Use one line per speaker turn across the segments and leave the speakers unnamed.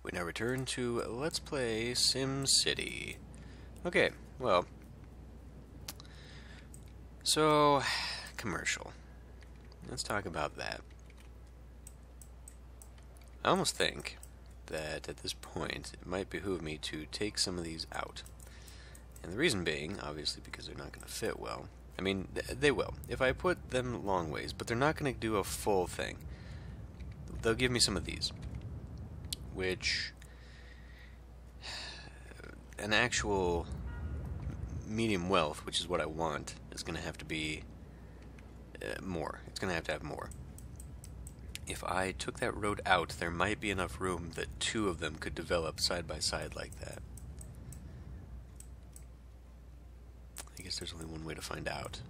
We now return to Let's Play SimCity. Okay, well, so, commercial. Let's talk about that. I almost think that at this point it might behoove me to take some of these out. And the reason being, obviously, because they're not going to fit well. I mean, they will, if I put them long ways, but they're not going to do a full thing. They'll give me some of these, which an actual medium wealth, which is what I want, is going to have to be more. It's going to have more. If I took that road out, there might be enough room that two of them could develop side by side like that. I guess there's only one way to find out.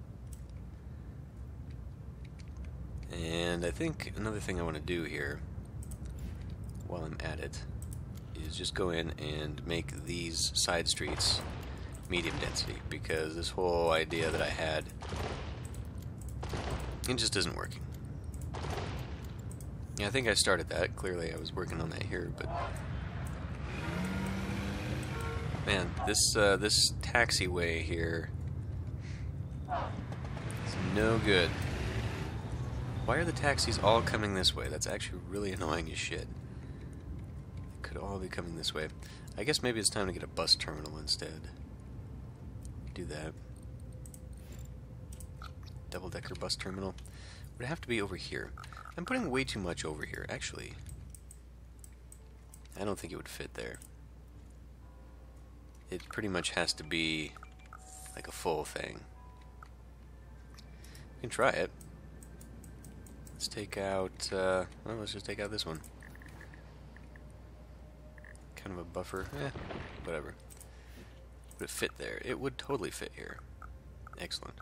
And I think another thing I want to do here, while I'm at it, is just go in and make these side streets medium density, because this whole idea that I had, it just isn't working. Yeah, I think I started that. Clearly I was working on that here, but man, this taxiway here is no good. Why are the taxis all coming this way? That's actually really annoying as shit. They could all be coming this way. I guess maybe it's time to get a bus terminal instead. Do that. Double-decker bus terminal. Would have to be over here. I'm putting way too much over here, actually. I don't think it would fit there. It pretty much has to be like a full thing. We can try it. Let's take out, well, let's just take out this one. Kind of a buffer, whatever. Would it fit there? It would totally fit here. Excellent.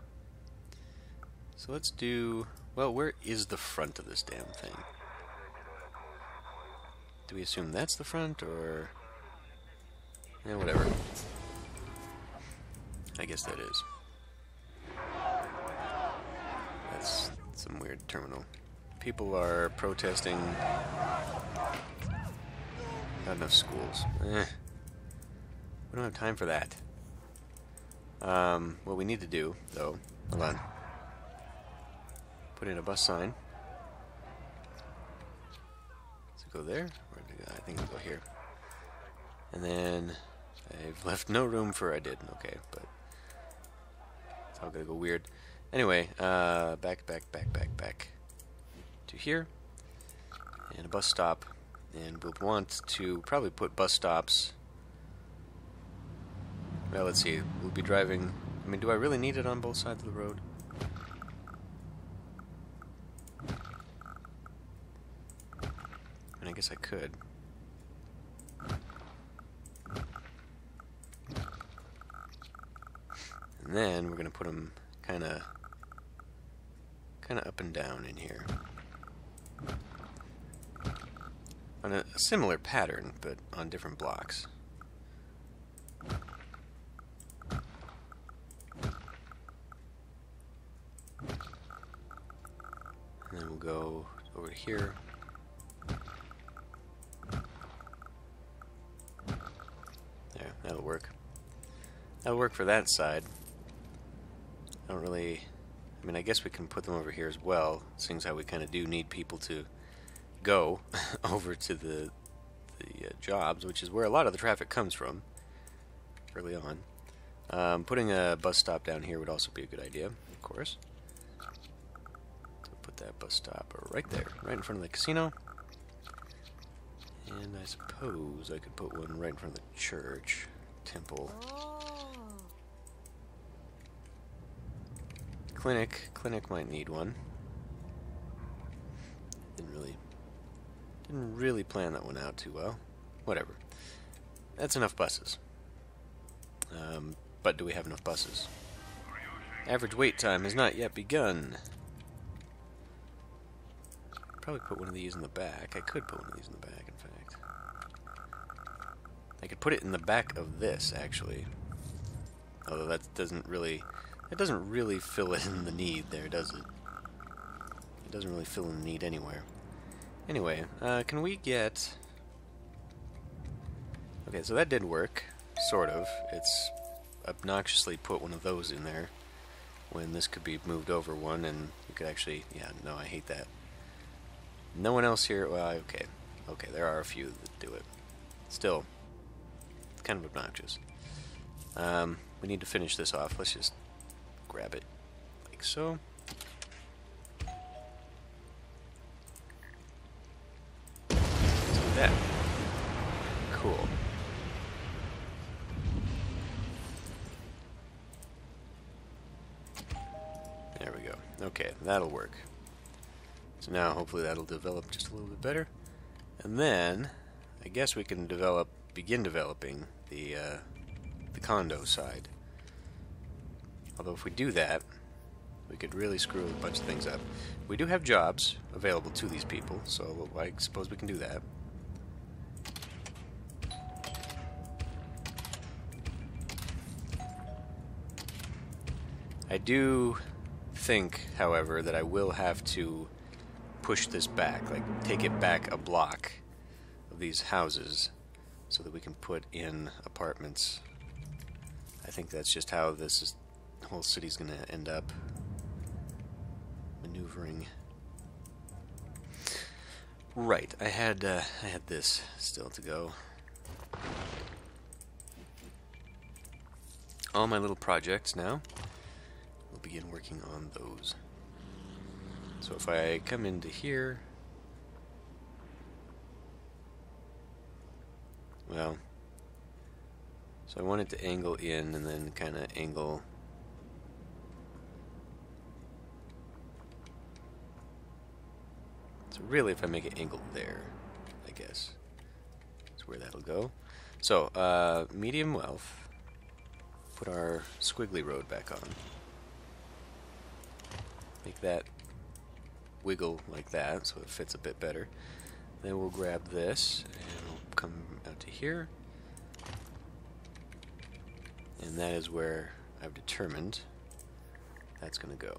So let's do, well, where is the front of this damn thing? Do we assume that's the front, or, yeah, whatever. I guess that is. That's some weird terminal. People are protesting. Not enough schools. We don't have time for that. What we need to do, though, hold on. Put in a bus sign. Does it go there? Or did it go? I think it'll go here. And then I've left no room for I did. Okay, but it's all gonna go weird. Anyway, back to here, and a bus stop, and we'll want to probably put bus stops. Well, let's see, we'll be driving, I mean, do I really need it on both sides of the road? And I guess I could. And then we're going to put them kind of up and down in here. On a similar pattern, but on different blocks. And then we'll go over to here. There, that'll work. That'll work for that side. I don't really, I mean, I guess we can put them over here as well, seeing as how we kind of do need people to go over to the jobs, which is where a lot of the traffic comes from early on. Putting a bus stop down here would also be a good idea, of course. So put that bus stop right there, right in front of the casino. And I suppose I could put one right in front of the church, temple. Clinic might need one. Didn't really plan that one out too well. Whatever. That's enough buses. But do we have enough buses? Average wait time has not yet begun. Probably put one of these in the back. I could put one of these in the back, in fact. I could put it in the back of this, actually. Although that doesn't really fill in the need there, does it? It doesn't really fill in the need anywhere. Anyway, can we get Okay, so that did work, sort of. It's obnoxiously put one of those in there when this could be moved over one, and you could actually, yeah, no, I hate that. No one else here, well, okay. Okay, there are a few that do it. Still, it's kind of obnoxious. We need to finish this off. Let's just grab it like so. Let's do that. Cool. There we go. Okay, that'll work. So now hopefully that'll develop just a little bit better. And then I guess we can begin developing the condo side. Although if we do that, we could really screw a bunch of things up. We do have jobs available to these people, so I suppose we can do that. I do think, however, that I will have to push this back, like take it back a block of these houses so that we can put in apartments. I think that's just how the whole city's going to end up maneuvering. Right, I had this still to go. All my little projects now. We'll begin working on those. So if I come into here, well, so I want it to angle in and then kind of angle. So really, if I make it angle there, I guess that's where that'll go. So medium wealth. Put our squiggly road back on. Make that wiggle like that so it fits a bit better. Then we'll grab this and we'll come out to here. And that is where I've determined that's going to go.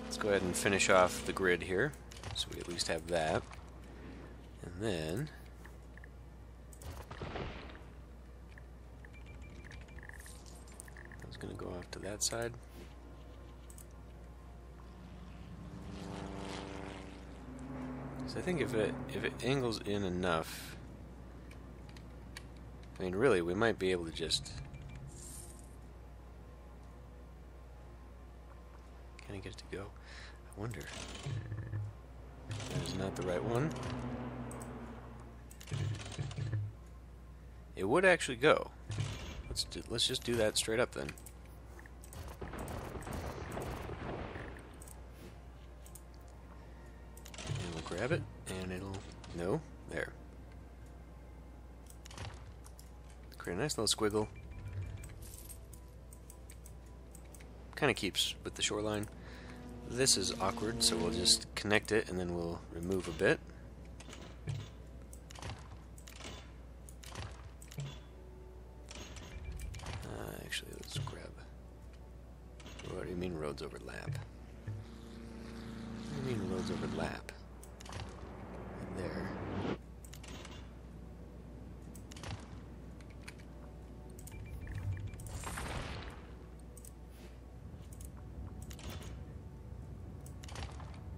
Let's go ahead and finish off the grid here so we at least have that. And then I was going to go off to that side. So I think if it angles in enough, I mean really we might be able to just kind of get it to go. I wonder. That is not the right one. It would actually go. Let's just do that straight up then. Grab it, and it'll... No, there. Create a nice little squiggle. Kind of keeps with the shoreline. This is awkward, so we'll just connect it, and then we'll remove a bit. Actually, let's grab... What do you mean roads overlap? What do you mean roads overlap? There.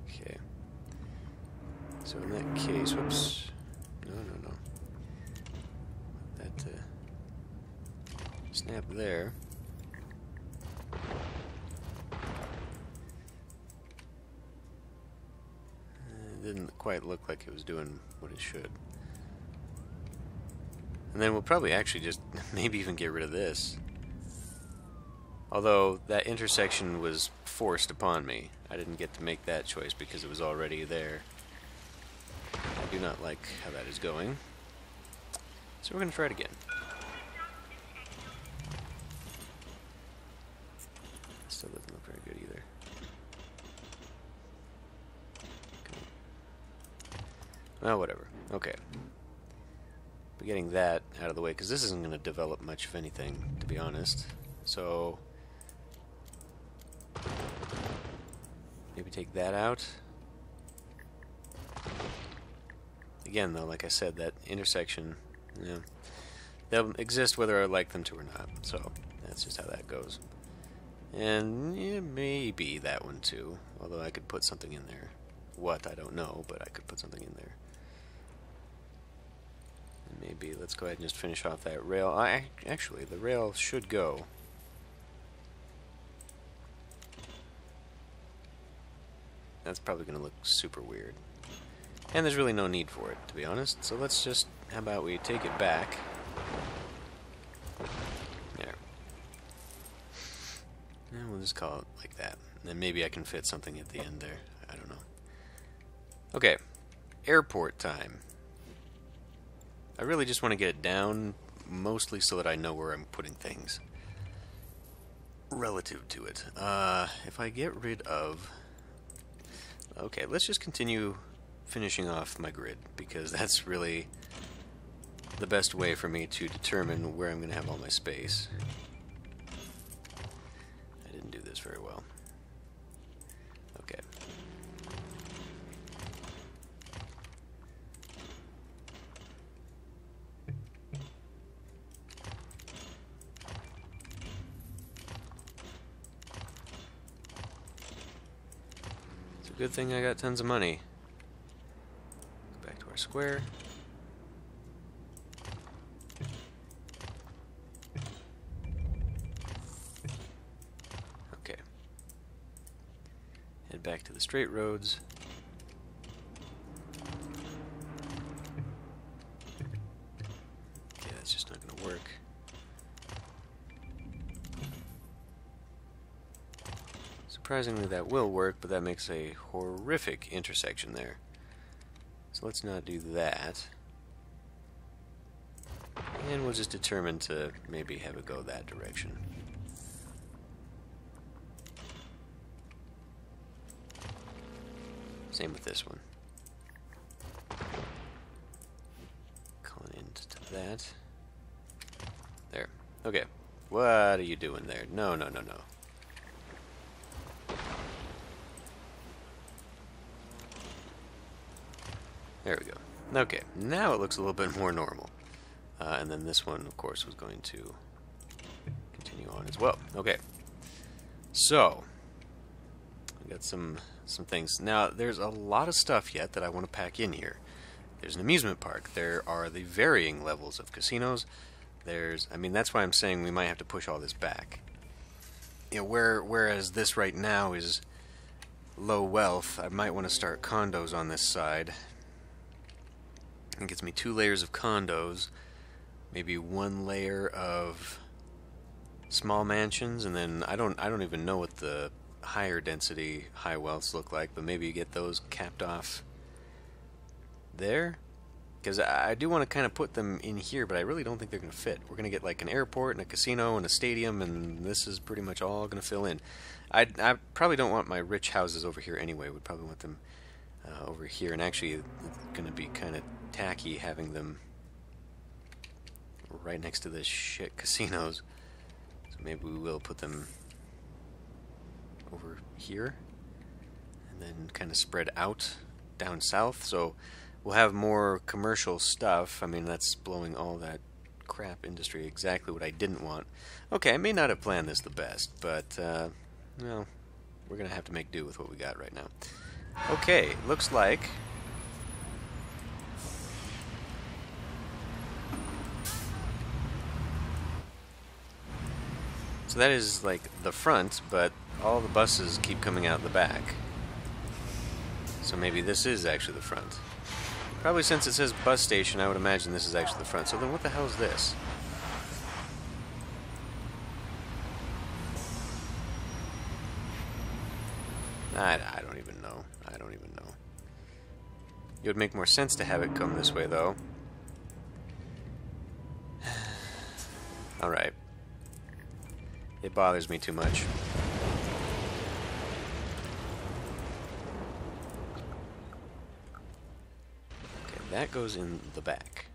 Okay. So in that case, whoops. No. That snap there. Didn't quite look like it was doing what it should. And then we'll probably actually just maybe even get rid of this. Although that intersection was forced upon me. I didn't get to make that choice because it was already there. I do not like how that is going. So we're going to try it again. Still doesn't look very good either. Well, whatever. Okay. We're getting that out of the way, because this isn't going to develop much of anything, to be honest. So, maybe take that out. Again, though, like I said, that intersection Yeah. They'll exist whether I like them to or not, so that's just how that goes. And yeah, maybe that one too, although I could put something in there. What, I don't know, but I could put something in there. And maybe let's go ahead and just finish off that rail. Actually, the rail should go. That's probably going to look super weird. And there's really no need for it, to be honest. So let's just, how about we take it back. There. And we'll just call it like that. And then maybe I can fit something at the end there. I don't know. Okay. Airport time. I really just want to get it down, mostly so that I know where I'm putting things. Relative to it. If I get rid of... Okay, let's just continue finishing off my grid, because that's really the best way for me to determine where I'm going to have all my space. I didn't do this very well. Okay. It's a good thing I got tons of money. Go back to our square. Okay. Head back to the straight roads. Okay, that's just not going to work. Surprisingly, that will work, but that makes a horrific intersection there. So let's not do that. And we'll just determine to maybe have it go that direction. Same with this one. Calling into that. There. Okay. What are you doing there? No, no, no, no. There we go. Okay, now it looks a little bit more normal. And then this one, of course, was going to continue on as well. Okay. So, I got some things. Now, there's a lot of stuff yet that I want to pack in here. There's an amusement park. There are the varying levels of casinos. I mean, that's why I'm saying we might have to push all this back. You know, whereas this right now is low wealth, I might want to start condos on this side. It gets me 2 layers of condos, maybe 1 layer of small mansions, and then I don't even know what the higher density high wealths look like, but maybe you get those capped off there, because I do want to kind of put them in here, but I really don't think they're going to fit. We're going to get like an airport and a casino and a stadium, and this is pretty much all going to fill in. I probably don't want my rich houses over here anyway. We'd probably want them over here, and actually it's going to be kind of tacky having them right next to this shit casinos. So maybe we will put them over here and then kind of spread out down south, so we'll have more commercial stuff. I mean, that's blowing all that crap industry exactly what I didn't want. Okay, I may not have planned this the best, but well, we're gonna have to make do with what we got right now. Okay, looks like so that is like the front, but all the buses keep coming out the back. So maybe this is actually the front. Probably since it says bus station, I would imagine this is actually the front. So then what the hell is this? I don't even know. I don't even know. It would make more sense to have it come this way, though. Alright. It bothers me too much. Okay, that goes in the back.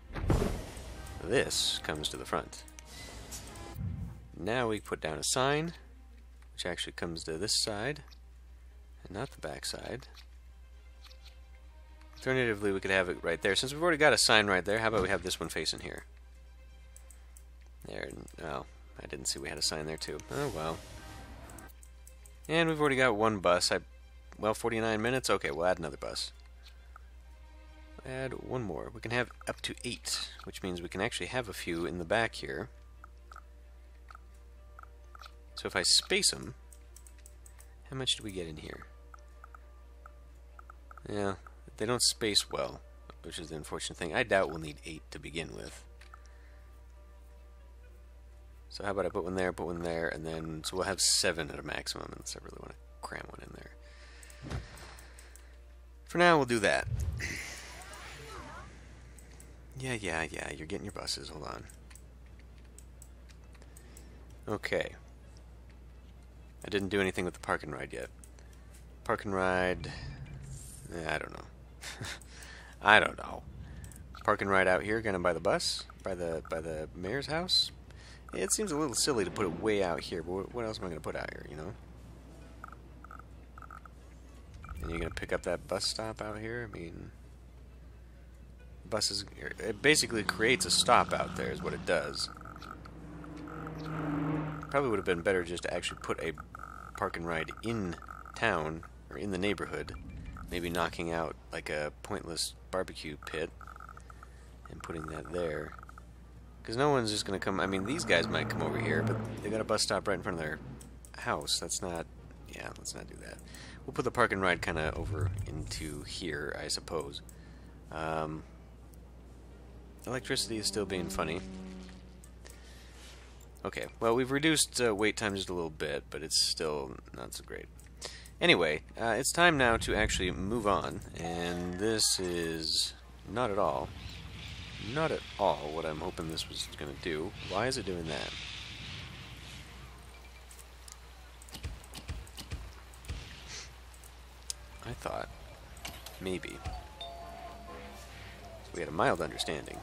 This comes to the front. Now we put down a sign, which actually comes to this side, and not the back side. Alternatively, we could have it right there. Since we've already got a sign right there, how about we have this one facing here? There. Oh, I didn't see we had a sign there too. Oh, well. And we've already got one bus. Well, 49 minutes? Okay, we'll add another bus. Add one more. We can have up to 8, which means we can actually have a few in the back here. So if I space them, how much do we get in here? Yeah, they don't space well, which is the unfortunate thing. I doubt we'll need 8 to begin with. So how about I put one there, and then, so we'll have 7 at a maximum, unless I really want to cram one in there. For now, we'll do that. Yeah, you're getting your buses, hold on. Okay. I didn't do anything with the park and ride yet. Park and ride, I don't know. I don't know. Park and ride out here, gonna by the bus, by the mayor's house. It seems a little silly to put it way out here, but what else am I gonna put out here, you know? And you're gonna pick up that bus stop out here? I mean, buses, it basically creates a stop out there is what it does. Probably would have been better just to actually put a park and ride in town, or in the neighborhood, maybe knocking out like a pointless barbecue pit and putting that there. Because no one's just going to come, I mean, these guys might come over here, but they got a bus stop right in front of their house. That's not, yeah, let's not do that. We'll put the park and ride kind of over into here, I suppose. Electricity is still being funny. Okay, well, we've reduced wait time just a little bit, but it's still not so great. Anyway, it's time now to actually move on, and this is not at all what I'm hoping this was going to do. Why is it doing that? I thought maybe we had a mild understanding.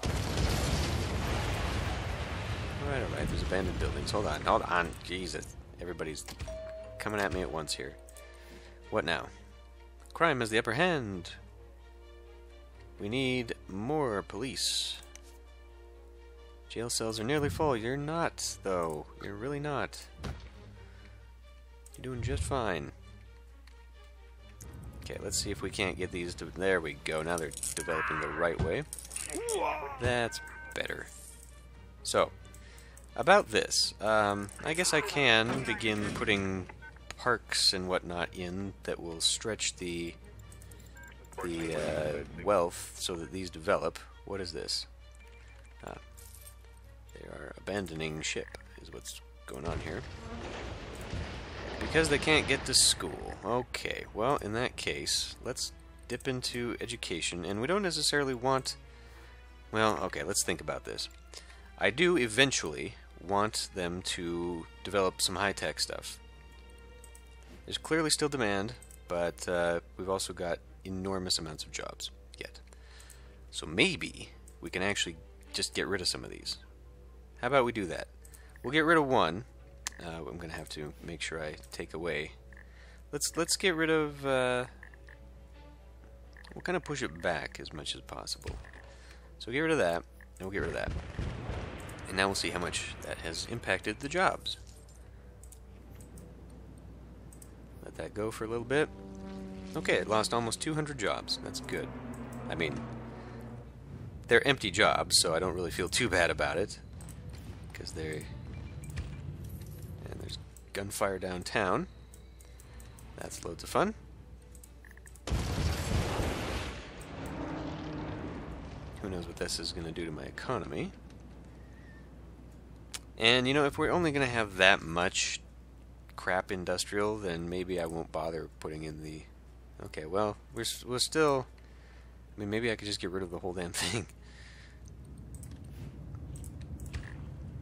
Alright, there's abandoned buildings. Hold on. Jesus. Everybody's coming at me at once here. What now? Crime has the upper hand. We need more police. Jail cells are nearly full. You're not, though. You're really not. You're doing just fine. Okay, let's see if we can't get these to... There we go. Now they're developing the right way. That's better. So, about this, I guess I can begin putting parks and whatnot in that will stretch the wealth so that these develop. What is this? They are abandoning ship, is what's going on here. Because they can't get to school. Okay, well, in that case, let's dip into education, and we don't necessarily want... Well, okay, let's think about this. I do eventually want them to develop some high-tech stuff. There's clearly still demand, but we've also got enormous amounts of jobs yet. So maybe we can actually just get rid of some of these. How about we do that? We'll get rid of one. I'm going to have to make sure I take away. Let's get rid of... we'll kind of push it back as much as possible. So get rid of that, and we'll get rid of that. And now we'll see how much that has impacted the jobs. Let that go for a little bit. Okay, it lost almost 200 jobs. That's good. I mean, they're empty jobs, so I don't really feel too bad about it. Because they're... And there's gunfire downtown. That's loads of fun. Who knows what this is going to do to my economy. And, you know, if we're only going to have that much crap industrial, then maybe I won't bother putting in the... Okay, well, we're still... I mean, maybe I could just get rid of the whole damn thing.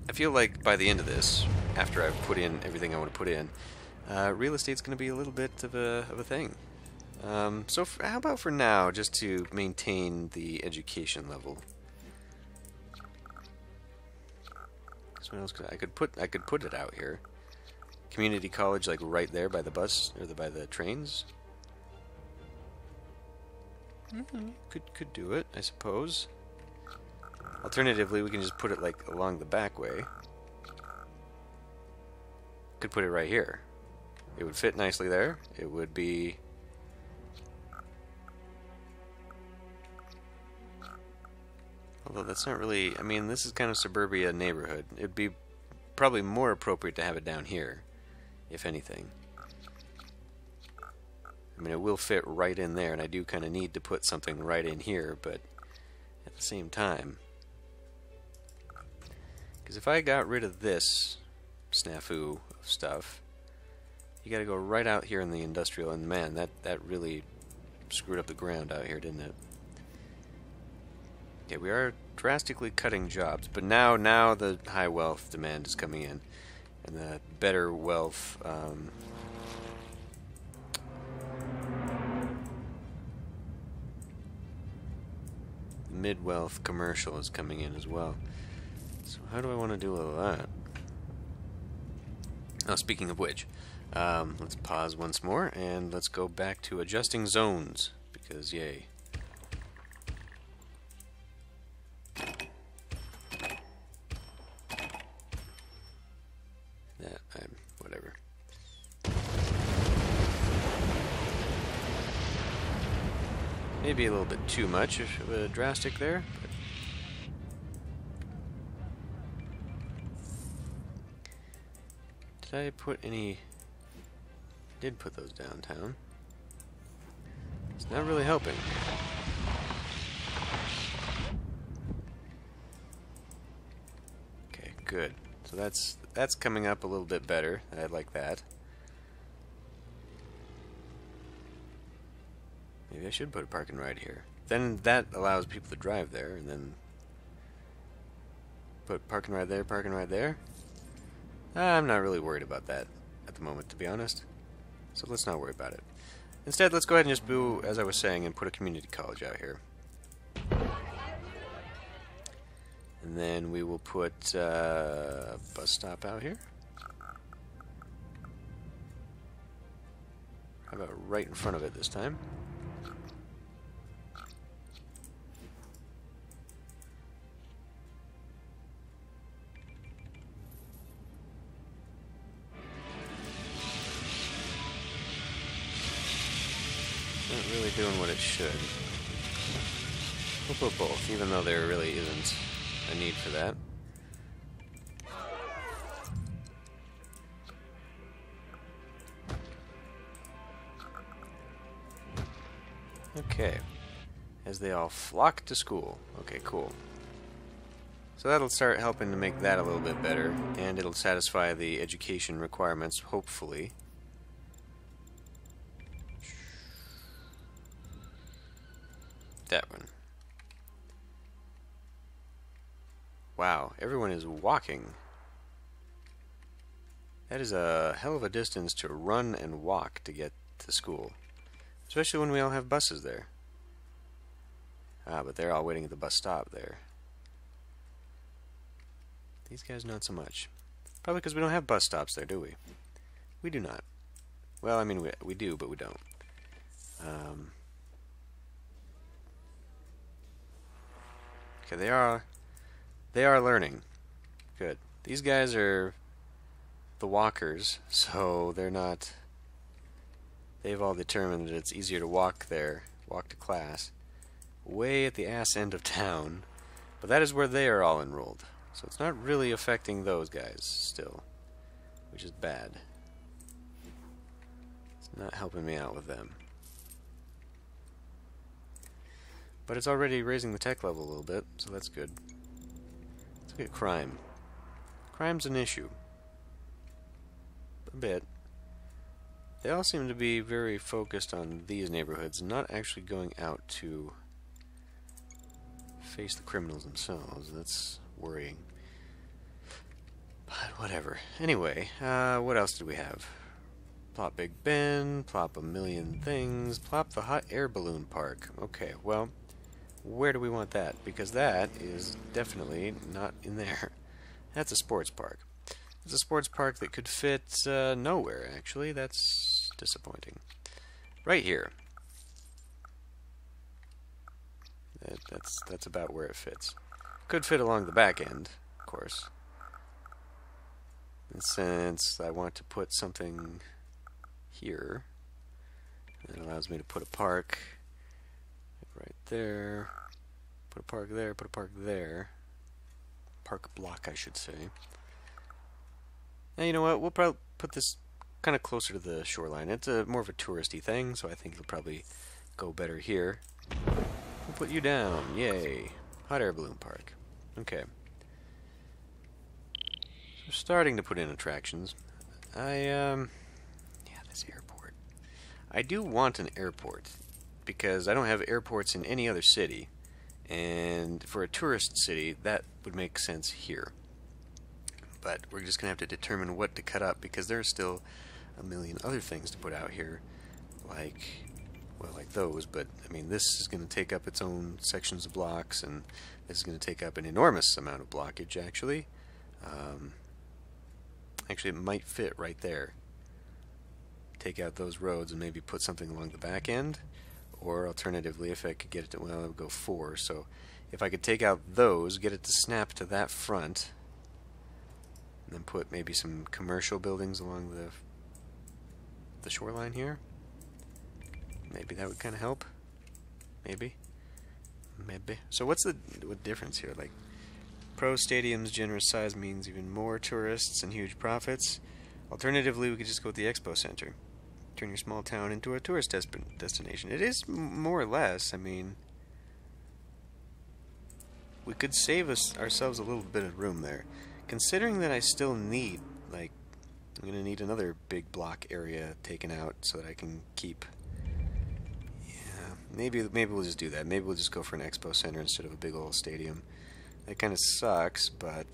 I feel like by the end of this, after I've put in everything I want to put in, real estate's going to be a little bit of a thing. So how about for now, just to maintain the education level? What else I could put it out here. Community college, like right there by the bus or by the trains. Could do it, I suppose. Alternatively, we can just put it like along the back way. Could put it right here. It would fit nicely there. It would be... Although that's not really... I mean, this is kind of suburbia neighborhood. It'd be probably more appropriate to have it down here, if anything. I mean, it will fit right in there, and I do kind of need to put something right in here, but at the same time... Because if I got rid of this snafu of stuff, you gotta go right out here in the industrial, and man, that really screwed up the ground out here, didn't it? Okay, we are drastically cutting jobs, but now the high wealth demand is coming in, and the better wealth, mid-wealth commercial is coming in as well. So how do I want to do all that? Oh, speaking of which, let's pause once more, and let's go back to adjusting zones, because yay. Whatever. Maybe a little bit too much of a drastic there, but did I put any... I did put those downtown. It's not really helping. Okay, good. So that's coming up a little bit better. I like that. Maybe I should put a park and ride here. Then that allows people to drive there, and then put park and ride there, park and ride there. I'm not really worried about that at the moment, to be honest. So let's not worry about it. Instead, let's go ahead and just do, as I was saying, and put a community college out here. And then we will put a bus stop out here. How about right in front of it this time? Not really doing what it should. We'll put both, even though there really isn't a need for that. Okay. As they all flock to school. Okay, cool. So that'll start helping to make that a little bit better, and it'll satisfy the education requirements, hopefully. That one. Wow, everyone is walking. That is a hell of a distance to run and walk to get to school. Especially when we all have buses there. Ah, but they're all waiting at the bus stop there. These guys not so much. Probably because we don't have bus stops there, do we? We do not. Well, I mean, we do, but we don't. Okay, they are learning. Good. These guys are the walkers, so they're not... They've all determined that it's easier to walk there, walk to class, way at the ass end of town, but that is where they are all enrolled. So it's not really affecting those guys still, which is bad. It's not helping me out with them. But it's already raising the tech level a little bit, so that's good. Let's look at crime. Crime's an issue. A bit. They all seem to be very focused on these neighborhoods, not actually going out to face the criminals themselves. That's worrying. But whatever. Anyway, what else did we have? Plop Big Ben, plop a million things, plop the hot air balloon park. Okay, well, where do we want that? Because that is definitely not in there. That's a sports park. It's a sports park that could fit nowhere, actually. That's disappointing. Right here. That's about where it fits. Could fit along the back end, of course. And since I want to put something here, it allows me to put a park right there, put a park there, put a park there. Park block, I should say. Now, you know what? We'll probably put this kind of closer to the shoreline. It's more of a touristy thing, so I think it'll probably go better here. We'll put you down. Yay. Hot air balloon park. Okay. So starting to put in attractions. Yeah, this airport. I do want an airport because I don't have airports in any other city, and for a tourist city that would make sense here. But we're just gonna have to determine what to cut up because there's still a million other things to put out here, like, well, like those. But I mean, this is gonna take up its own sections of blocks, and this is gonna take up an enormous amount of blockage. Actually, actually, it might fit right there. Take out those roads and maybe put something along the back end, or alternatively, if I could get it to, well, it would go 4. So if I could take out those, get it to snap to that front, and then put maybe some commercial buildings along the shoreline here. Maybe that would kind of help. Maybe. So what's the difference here? Like, pro stadium's generous size means even more tourists and huge profits. Alternatively, we could just go with the expo center. Turn your small town into a tourist destination. It is more or less. I mean, we could save ourselves a little bit of room there. Considering that I still need, like, I'm going to need another big block area taken out so that I can keep... Yeah, maybe we'll just do that. Maybe we'll just go for an expo center instead of a big old stadium. That kind of sucks, but...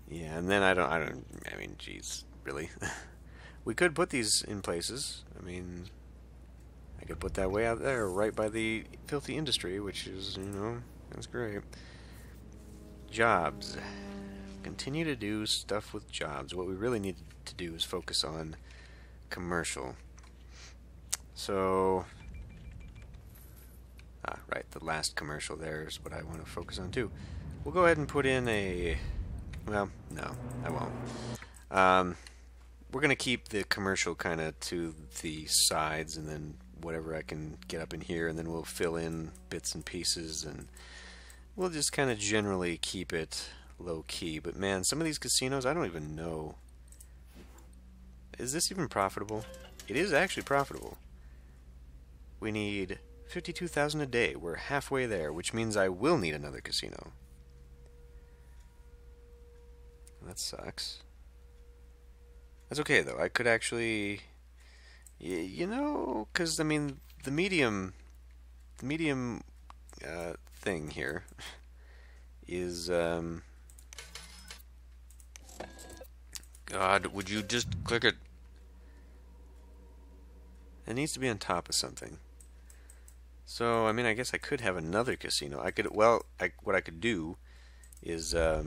yeah, and then I mean, geez, really? We could put these in places. I mean, I could put that way out there, right by the filthy industry, which is, you know, that's great. Jobs. Continue to do stuff with jobs. What we really need to do is focus on commercial. So, right, the last commercial there is what I want to focus on too. We'll go ahead and put in a... Well, no, I won't. We're going to keep the commercial kind of to the sides, and then whatever I can get up in here, and then we'll fill in bits and pieces, and we'll just kind of generally keep it low-key. But man, some of these casinos, I don't even know. Is this even profitable? It is actually profitable. We need 52,000 a day. We're halfway there, which means I will need another casino. That sucks. That's okay, though. I could actually... You know, because, I mean, the medium thing here is... God, would you just click it? It needs to be on top of something. So, I mean, I guess I could have another casino. I could... Well, what I could do is... a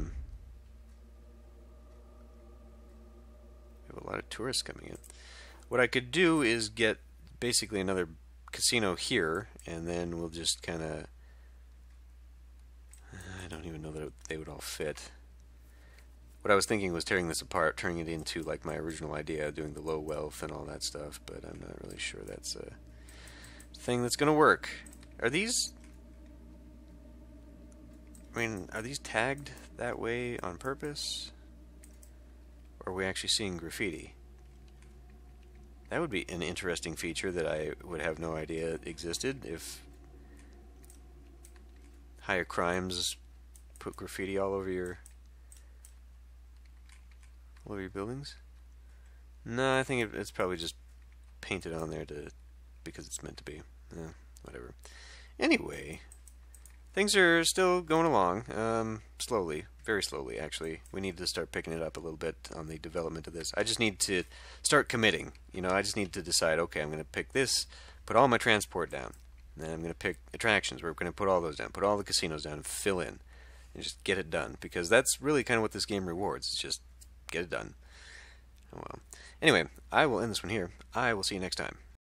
lot of tourists coming in. What I could do is get basically another casino here, and then we'll just kind of... I don't even know that they would all fit. What I was thinking was tearing this apart, turning it into like my original idea, doing the low wealth and all that stuff, but I'm not really sure that's a thing that's going to work. Are these... I mean, are these tagged that way on purpose? Or are we actually seeing graffiti? That would be an interesting feature that I would have no idea existed if higher crimes put graffiti all over your buildings. No, I think it's probably just painted on there because it's meant to be. Whatever. Anyway, things are still going along, slowly. Very slowly, actually. We need to start picking it up a little bit on the development of this. I just need to start committing. You know, I just need to decide, okay, I'm going to pick this, put all my transport down. And then I'm going to pick attractions. We're going to put all those down. Put all the casinos down and fill in. And just get it done. Because that's really kind of what this game rewards. It's just get it done. Oh well. Anyway, I will end this one here. I will see you next time.